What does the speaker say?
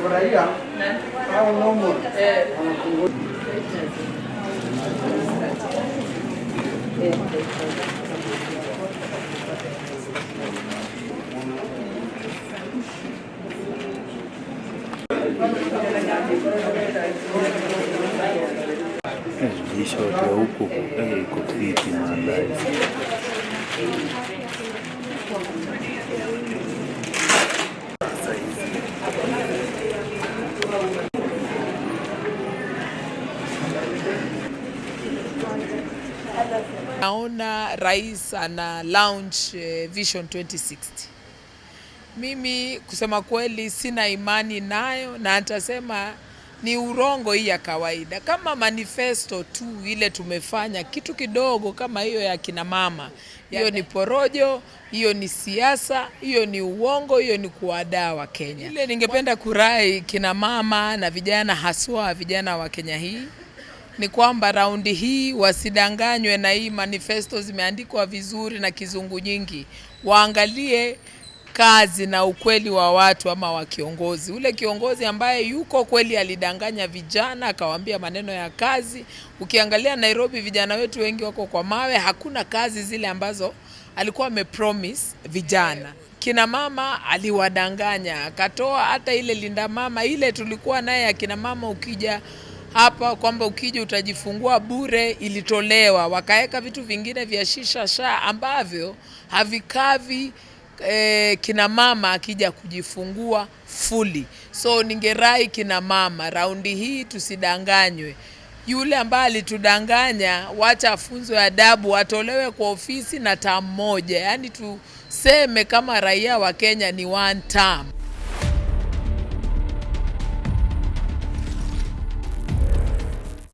wanafurahia au nomo. Lisha watu wa huku iko fiti maandazi. Naona rais ana launch Vision 2060. Mimi kusema kweli sina imani nayo, na atasema ni urongo hii ya kawaida. Kama manifesto tu ile tumefanya kitu kidogo kama hiyo ya kina mama, hiyo ni porojo, hiyo ni siasa, hiyo ni uongo, hiyo ni kuwadaa wa Kenya. Ile ningependa kurai kina mama na vijana, haswa vijana wa Kenya hii, ni kwamba raundi hii wasidanganywe na hii manifesto zimeandikwa vizuri na kizungu nyingi. Waangalie kazi na ukweli wa watu ama wa kiongozi. Ule kiongozi ambaye yuko kweli alidanganya vijana akawaambia maneno ya kazi. Ukiangalia Nairobi, vijana wetu wengi wako kwa mawe, hakuna kazi zile ambazo alikuwa amepromise vijana. Kina mama aliwadanganya, akatoa hata ile linda mama ile tulikuwa naye ya kina mama, ukija hapa kwamba ukija utajifungua bure, ilitolewa. Wakaeka vitu vingine vya shisha ambavyo havikavi kina mama akija kujifungua fully. So ningerai kina mama raundi hii tusidanganywe. Yule ambaye alitudanganya wacha afunzwe adabu, atolewe kwa ofisi na term moja. Yani tuseme kama raia wa Kenya ni one term.